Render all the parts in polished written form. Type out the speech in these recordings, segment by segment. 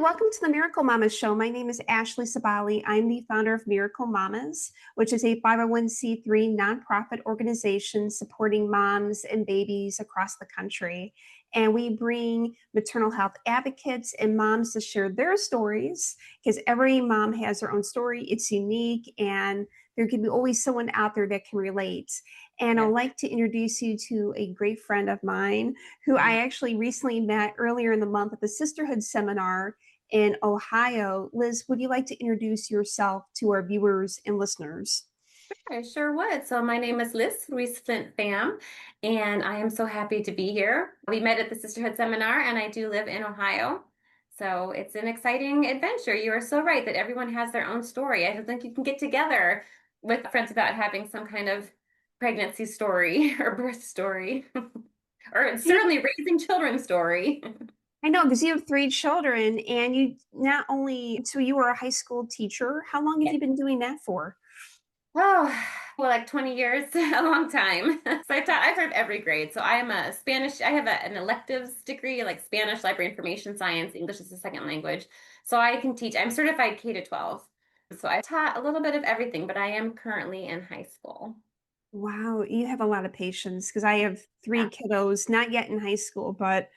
welcome to the Miracle Mamas Show. My name is Ashley Sabali. I'm the founder of Miracle Mamas, which is a 501c3 nonprofit organization supporting moms and babies across the country. And we bring maternal health advocates and moms to share their stories because every mom has their own story. It's unique, and there can be always someone out there that can relate. And I'd Yes. like to introduce you to a great friend of mine who I actually recently met earlier in the month at the Sisterhood Seminar in Ohio. Liz, would you like to introduce yourself to our viewers and listeners? I sure would. So my name is Lis Ruiz Pham, and I am so happy to be here. We met at the Sisterhood Seminar, and I do live in Ohio. So it's an exciting adventure. You are so right that everyone has their own story. I don't think you can get together with friends without having some kind of pregnancy story or birth story, or certainly raising children story. I know because you have three children and you not only, so you were a high school teacher. How long have you been doing that for? Oh, well, like 20 years, a long time. So I've heard every grade. So I am a Spanish, I have an electives degree, like Spanish, library information science, English is a second language. So I can teach, I'm certified K to 12. So I taught a little bit of everything, but I am currently in high school. Wow, you have a lot of patience because I have three Yeah. kiddos, not yet in high school, but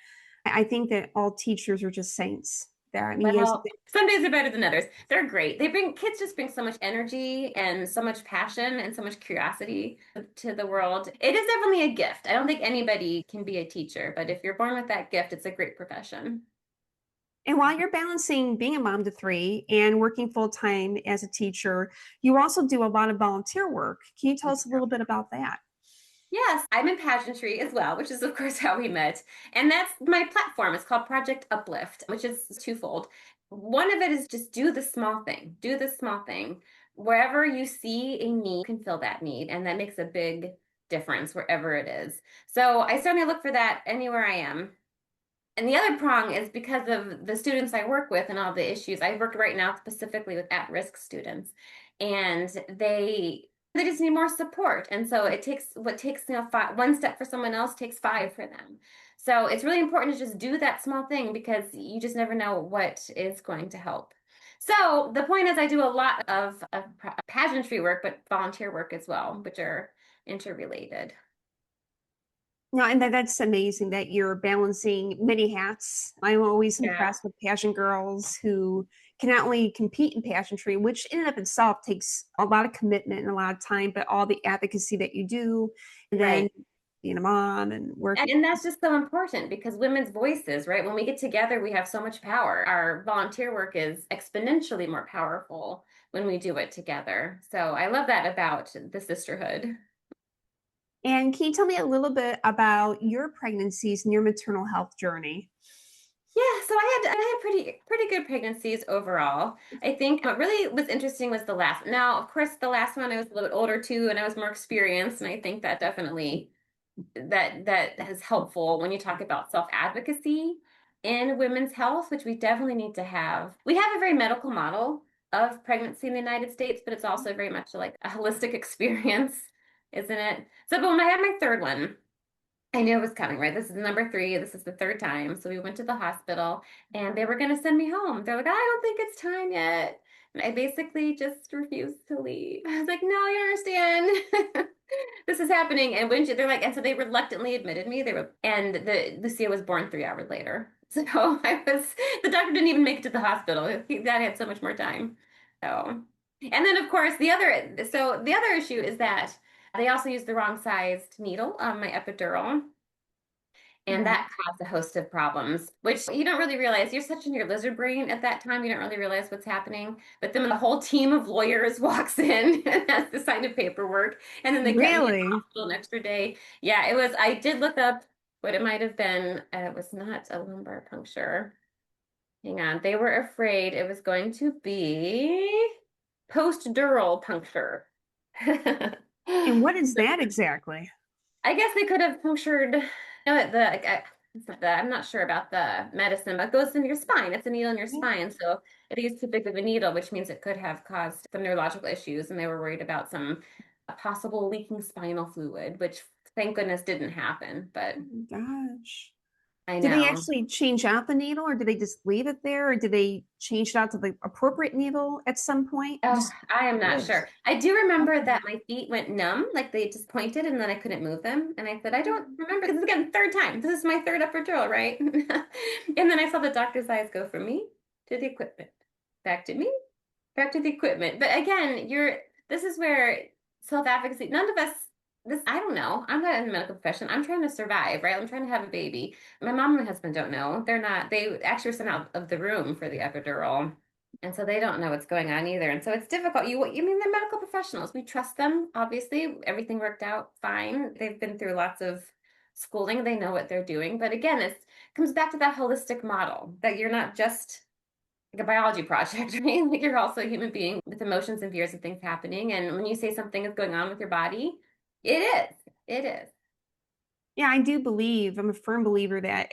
I think that all teachers are just saints. There, I mean, yes, Well, some days are better than others. They're great. Kids just bring so much energy and so much passion and so much curiosity to the world. It is definitely a gift. I don't think anybody can be a teacher, but if you're born with that gift, it's a great profession. and while you're balancing being a mom to three and working full time as a teacher, you also do a lot of volunteer work. Can you tell us a little bit about that? Yes, I'm in pageantry as well, which is of course how we met. And that's my platform. It's called Project Uplift, which is twofold. One of it is just do the small thing. Do the small thing. Wherever you see a need, you can fill that need, and that makes a big difference wherever it is. So I certainly look for that anywhere I am. And the other prong is because of the students I work with and all the issues. I work right now specifically with at-risk students, and they just need more support. And so it takes what takes one step for someone else takes five for them. So it's really important to just do that small thing because you just never know what is going to help. So the point is, I do a lot of pageantry work, but volunteer work as well, which are interrelated. No, and that's amazing that you're balancing many hats. I'm always Yeah. impressed with pageant girls who can not only compete in pageantry, which in and of itself takes a lot of commitment and a lot of time, but all the advocacy that you do, and then Right. being a mom and working. And that's just so important because women's voices, right? When we get together, we have so much power. Our volunteer work is exponentially more powerful when we do it together. So I love that about the sisterhood. And can you tell me a little bit about your pregnancies and your maternal health journey? Yeah, so I had pretty good pregnancies overall. I think what really was interesting was the last. Now, of course, the last one I was a little bit older too, and I was more experienced, and I think that definitely that is helpful when you talk about self-advocacy in women's health, which we definitely need to have. We have a very medical model of pregnancy in the United States, but it's also very much like a holistic experience, isn't it? So, but when I had my third one, I knew it was coming, right? This is number three. This is the third time. So we went to the hospital and they were going to send me home. They're like, I don't think it's time yet. And I basically just refused to leave. I was like, no, you understand. This is happening. And they're like, and so they reluctantly admitted me. And Lucia was born 3 hours later. So the doctor didn't even make it to the hospital. That had so much more time. So, and then of course the other issue is that they also used the wrong sized needle on my epidural. And Right. that caused a host of problems, which you don't really realize. You're such in your lizard brain at that time, you don't really realize what's happening. But then when the whole team of lawyers walks in and has to sign the paperwork, and then they kept me in the Really? hospital an extra day. Yeah, it was, I did look up what it might have been. It was not a lumbar puncture. Hang on. They were afraid it was going to be post-dural puncture. And what is that exactly? I guess they could have punctured, it's not I'm not sure about the medicine, but it goes in your spine. It's a needle in your spine. So it is too big of a needle, which means it could have caused some neurological issues. And they were worried about some possible leaking spinal fluid, which thank goodness didn't happen. But Oh my gosh. I Did they know. actually change out the needle, or did they just leave it there, or did they change it out to the appropriate needle at some point? Oh, Just I am not curious. sure. I do remember Okay. that my feet went numb, like they just pointed and then I couldn't move them. And I said, I don't Mm. remember because again, third time. This is my third epidural, right? And then I saw the doctor's eyes go from me to the equipment, back to me, back to the equipment. But again, this is where self-advocacy, none of us, this, I don't know. I'm not in the medical profession. I'm trying to survive, right? I'm trying to have a baby. My mom and my husband don't know. They're not, they actually were sent out of the room for the epidural. And so they don't know what's going on either. And so it's difficult. You mean they're medical professionals. We trust them, obviously. Everything worked out fine. They've been through lots of schooling. They know what they're doing. But again, it comes back to that holistic model that you're not just like a biology project, right? Like you're also a human being with emotions and fears of things happening. And when you say something is going on with your body, it is. It is. Yeah, I do believe, I'm a firm believer that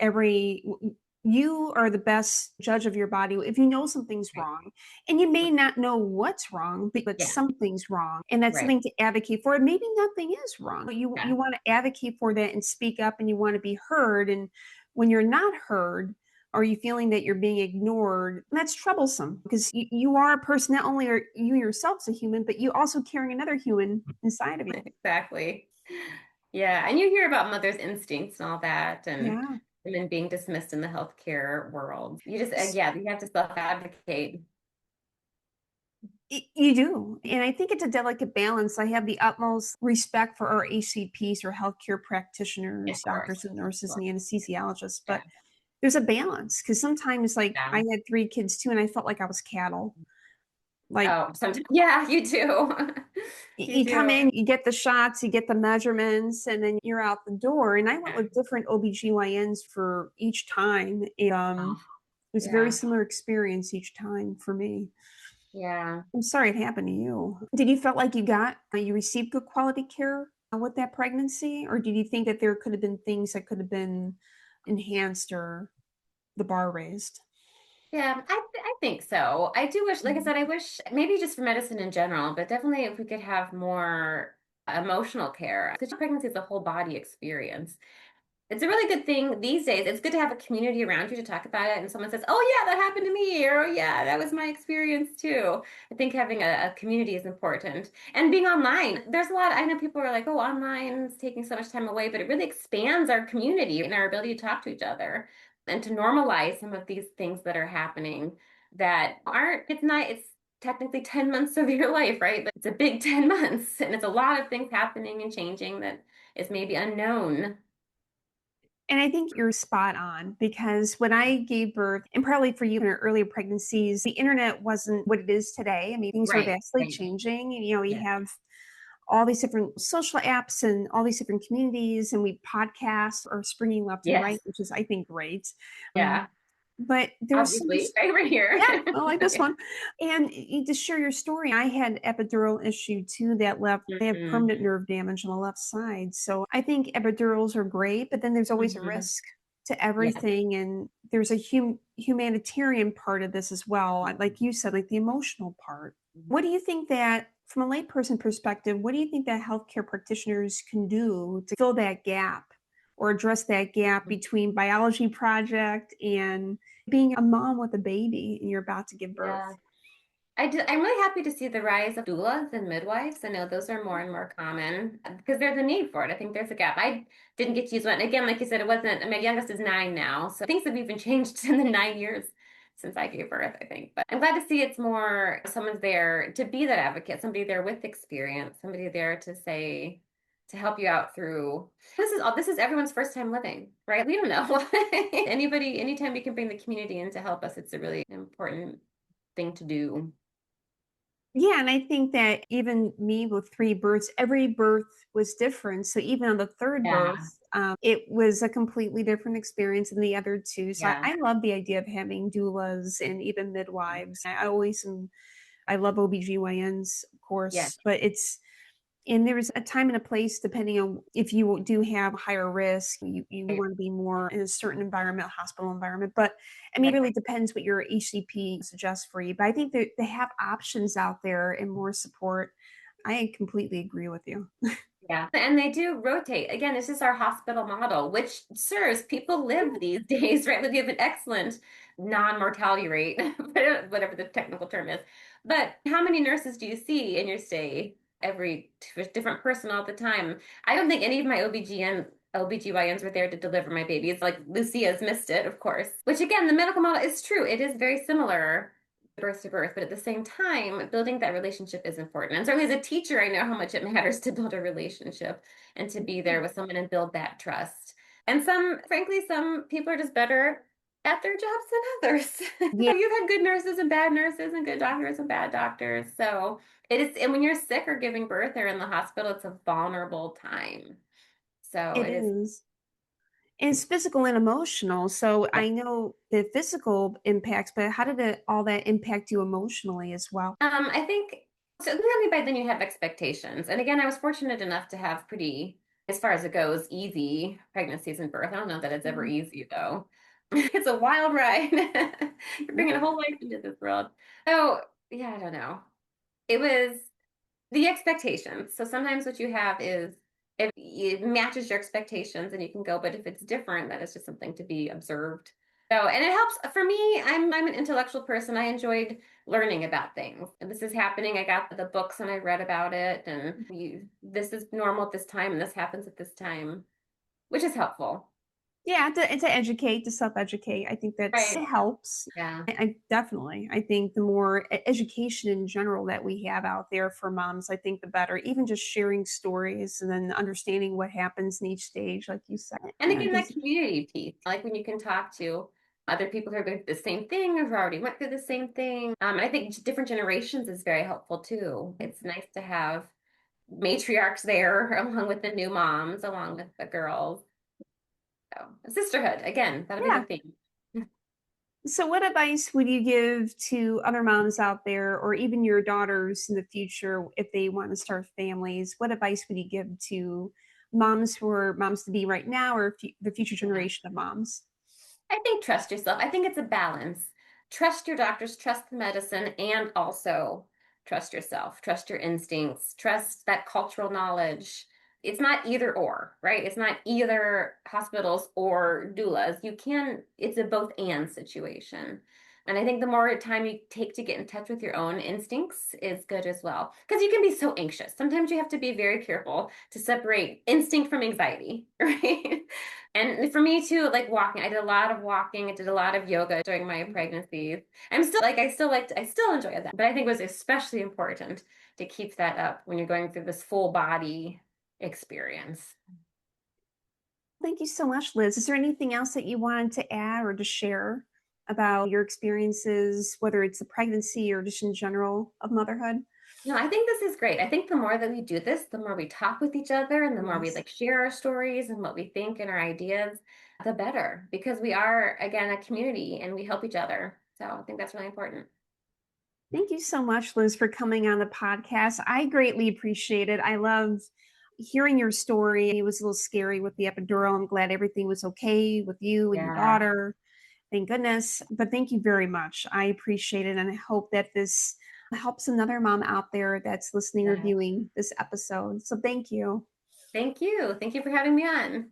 you are the best judge of your body if you know something's Right. wrong. And you may Right. not know what's wrong, but Yeah. something's wrong. And that's Right. something to advocate for. Maybe nothing is wrong. But you Yeah. want to advocate for that and speak up, and you want to be heard. And when you're not heard, or you feeling that you're being ignored, that's troublesome because you are a person. Not only are you yourself a human, but you also carrying another human inside of you. Exactly. Yeah, and you hear about mother's instincts and all that, and Yeah. women being dismissed in the healthcare world. You just, yeah, you have to self-advocate. You do. And I think it's a delicate balance. I have the utmost respect for our ACPs or healthcare Of practitioners, course, doctors and of nurses course. and anesthesiologists, Yeah, but there's a balance because sometimes, like, I yeah. had three kids too, and I felt like I was cattle. Like, Oh, sometimes, yeah, you do. You you come do. in, you get the shots, you get the measurements, and then you're out the door. And I went Yeah. with different OBGYNs for each time. Oh, It was a very yeah, similar experience each time for me. yeah. I'm sorry it happened to you. Did you felt like you received good quality care with that pregnancy, or did you think that there could have been things that could have been enhanced or the bar raised? Yeah, I think so. I do wish, like I Mhm. said, I wish maybe just for medicine in general, but definitely if we could have more emotional care, because pregnancy is a whole body experience. It's a really good thing these days. It's good to have a community around you to talk about it. And someone says, oh, yeah, that happened to me. Or, oh, yeah, that was my experience too. I think having a community is important. And being online, there's a lot. I know people are like, oh, online is taking so much time away, but it really expands our community and our ability to talk to each other and to normalize some of these things that are happening that aren't, it's not, it's technically 10 months of your life, right? But it's a big 10 months and it's a lot of things happening and changing that is maybe unknown. And I think you're spot on because when I gave birth, and probably for you in your earlier pregnancies, the internet wasn't what it is today. I mean, things were Right, vastly right. changing. You know, we Yeah. have all these different social apps and all these different communities, and we podcasts are springing left and right, Yes. which is, I think, great. Um, Yeah. but there was so much. Obviously, right over here. Yeah, I like this Yeah. one. And you to share your story, I had epidural issue too that left I have Mm-hmm. permanent nerve damage on the left side. So I think epidurals are great, but then there's always a Hmm. risk to Yeah. everything. And there's a humanitarian part of this as well. Like you said, like the emotional part. What do you think that, from a layperson perspective, what do you think that healthcare practitioners can do to fill that gap or address that gap between biology project and being a mom with a baby and you're about to give birth? Yeah. I'm really happy to see the rise of doulas and midwives. I know those are more and more common because there's a need for it. I think there's a gap. I didn't get to use one. Again, like you said, it wasn't, my youngest is 9 now. So things have even changed in the 9 years since I gave birth, I think. But I'm glad to see it's more someone's there to be that advocate, somebody there with experience, somebody there to say, to help you out through this is everyone's first time living, right? We don't know. Anybody, anytime we can bring the community in to help us, it's a really important thing to do. Yeah, and I think that even me with three births, every birth was different. So even on the third Yeah, birth, it was a completely different experience than the other two. So yeah, I love the idea of having doulas and even midwives. I love OBGYNs, of yeah, course, but and there's a time and a place depending on if you do have higher risk, you right, want to be more in a certain environment, hospital environment. But I mean, it right. really depends what your HCP suggests for you. But I think that they have options out there and more support. I completely agree with you. Yeah. And they do rotate. Again, this is our hospital model, which serves people live these days, right? We have an excellent non-mortality rate, whatever the technical term is. But how many nurses do you see in your stay? Every different person all the time. I don't think any of my OBGYNs were there to deliver my babies. Like Lucia's missed it, of course. Which again, the medical model is true. It is very similar birth to birth, but at the same time, building that relationship is important. And certainly as a teacher, I know how much it matters to build a relationship and to be there with someone and build that trust. And frankly, some people are just better at their jobs than others. Yeah, You've had good nurses and good doctors and bad doctors. So it is, and when you're sick or giving birth or in the hospital, it's a vulnerable time. So it it is. is. And it's physical and emotional. So Yes. I know the physical impacts, but how did all that impact you emotionally as well? I think so. Clearly, by then you have expectations. And again, I was fortunate enough to have pretty, as far as it goes, easy pregnancies and birth. I don't know that it's ever Mhm. easy though. It's a wild ride. You're bringing a Yeah, whole life into this world. So yeah, I don't know. It was the expectations. So sometimes what you have is if it matches your expectations and you can go, but if it's different, that is just something to be observed. So, and it helps for me. I'm an intellectual person. I enjoyed learning about things. And this is happening. I got the books and I read about it, and this is normal at this time, and this happens at this time, which is helpful. yeah, to educate, to self-educate. I think that's Right. it helps. Yeah. I definitely. I think the more education in general that we have out there for moms, I think the better. Even just sharing stories and then understanding what happens in each stage, like you said. And Yeah, again, that community piece, like when you can talk to other people who are going through the same thing or who already went through the same thing. And I think different generations is very helpful too. It's nice to have matriarchs there along with the new moms, along with the girls. So sisterhood, again, that'll be the yeah. theme. So, what advice would you give to other moms out there, or even your daughters in the future, if they want to start families? What advice would you give to moms who are moms to be right now, or the future Yeah. generation of moms? I think trust yourself. I think it's a balance. Trust your doctors, trust the medicine, and also trust yourself, trust your instincts, trust that cultural knowledge. It's not either or, right? It's not either hospitals or doulas. It's a both and situation. And I think the more time you take to get in touch with your own instincts is good as well. Because you can be so anxious. Sometimes you have to be very careful to separate instinct from anxiety, right? And for me too, like walking, I did a lot of walking. I did a lot of yoga during my pregnancies. I still enjoy that. But I think it was especially important to keep that up when you're going through this full body experience. Thank you so much, Liz. Is there anything else that you wanted to add or to share about your experiences, whether it's a pregnancy or just in general of motherhood? No, I think this is great. I think the more that we do this, the more we talk with each other and the more we Yes. like share our stories and what we think and our ideas, the better because we are, again, a community and we help each other. So I think that's really important. Thank you so much, Liz, for coming on the podcast. I greatly appreciate it. I love hearing your story. It was a little scary with the epidural. I'm glad everything was okay with you and your Yeah. daughter. Thank goodness. But thank you very much. I appreciate it. And I hope that this helps another mom out there that's listening or Yeah. viewing this episode. So thank you. Thank you. Thank you for having me on.